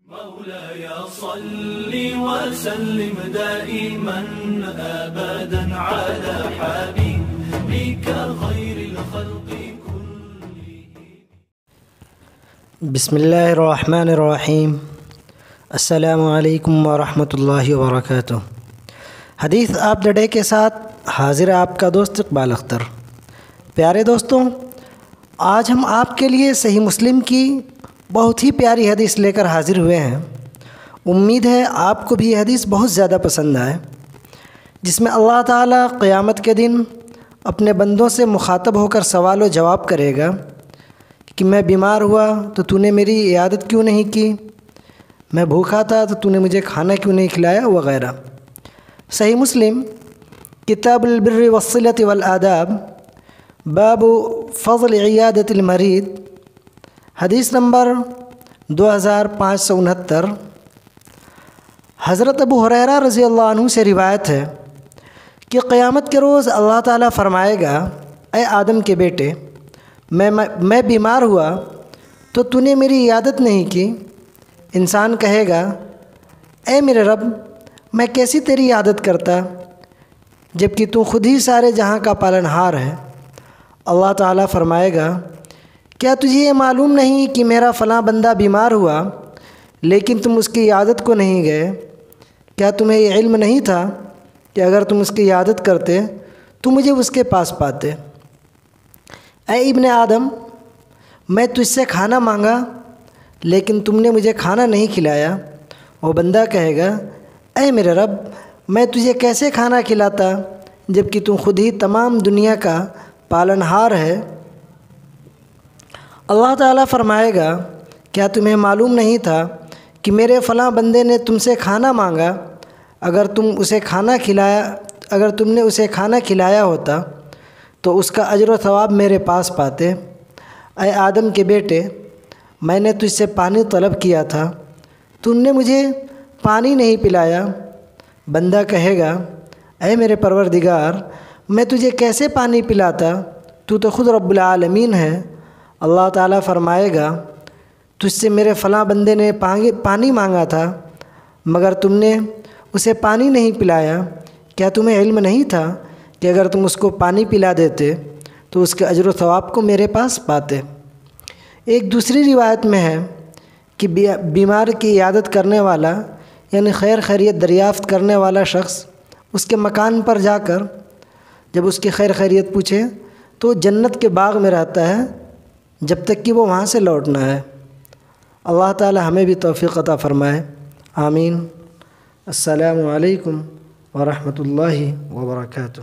مولاي صل وسلم دائما أبدا على حبيبك خير الخلق كلهم. بسم اللہ الرحمن الرحیم. السلام علیکم ورحمۃ اللہ وبرکاتہ. حدیث آپ دا ڈے کے ساتھ حاضر ہے آپ کا دوست اقبال اختر. پیارے دوستوں، آج ہم آپ کے لیے صحیح مسلم کی بہت ہی پیاری حدیث لے کر حاضر ہوئے ہیں. امید ہے آپ کو بھی یہ حدیث بہت زیادہ پسند آئے، جس میں اللہ تعالیٰ قیامت کے دن اپنے بندوں سے مخاطب ہو کر سوال و جواب کرے گا کہ میں بیمار ہوا تو تو نے میری عیادت کیوں نہیں کی، میں بھوکا تھا تو تو نے مجھے کھانا کیوں نہیں کھلایا وغیرہ. صحیح مسلم کتاب البر والصلۃ والآداب، باب فضل عیادت المریض، حدیث نمبر 2569. حضرت ابو ہریرہ رضی اللہ عنہ سے روایت ہے کہ قیامت کے روز اللہ تعالیٰ فرمائے گا، اے آدم کے بیٹے، میں بیمار ہوا تو تو نے میری عیادت نہیں کی. انسان کہے گا، اے میرے رب، میں کیسی تیری عیادت کرتا جبکہ تو خود ہی سارے جہاں کا پالن ہار ہے. اللہ تعالیٰ فرمائے گا، کیا تجھے یہ معلوم نہیں کہ میرا فلاں بندہ بیمار ہوا لیکن تم اس کی عیادت کو نہیں گئے؟ کیا تمہیں یہ علم نہیں تھا کہ اگر تم اس کی عیادت کرتے تو مجھے اس کے پاس پاتے؟ اے ابن آدم، میں تجھ سے کھانا مانگا لیکن تم نے مجھے کھانا نہیں کھلایا. وہ بندہ کہے گا، اے میرے رب، میں تجھے کیسے کھانا کھلاتا جبکہ تم خود ہی تمام دنیا کا پالن ہار ہے؟ اللہ تعالیٰ فرمائے گا، کیا تمہیں معلوم نہیں تھا کہ میرے فلاں بندے نے تم سے کھانا مانگا، اگر تم نے اسے کھانا کھلایا ہوتا تو اس کا اجر و ثواب میرے پاس پاتے. اے آدم کے بیٹے، میں نے تجھ سے پانی طلب کیا تھا، تم نے مجھے پانی نہیں پلایا. بندہ کہے گا، اے میرے پروردگار، میں تجھے کیسے پانی پلاتا، تو تو خود رب العالمین ہے. اللہ تعالیٰ فرمائے گا، تجھ سے میرے فلاں بندے نے پانی مانگا تھا مگر تم نے اسے پانی نہیں پلایا. کیا تمہیں علم نہیں تھا کہ اگر تم اس کو پانی پلا دیتے تو اس کے اجر و ثواب کو میرے پاس پاتے؟ ایک دوسری روایت میں ہے کہ بیمار کی عیادت کرنے والا یعنی خیر خیریت دریافت کرنے والا شخص اس کے مکان پر جا کر جب اس کی خیر خیریت پوچھے تو جنت کے باغ میں رہتا ہے جب تک کہ وہ وہاں سے لوٹنا ہے. اللہ تعالی ہمیں بھی توفیق عطا فرمائے. آمین. السلام علیکم ورحمۃ اللہ وبرکاتہ.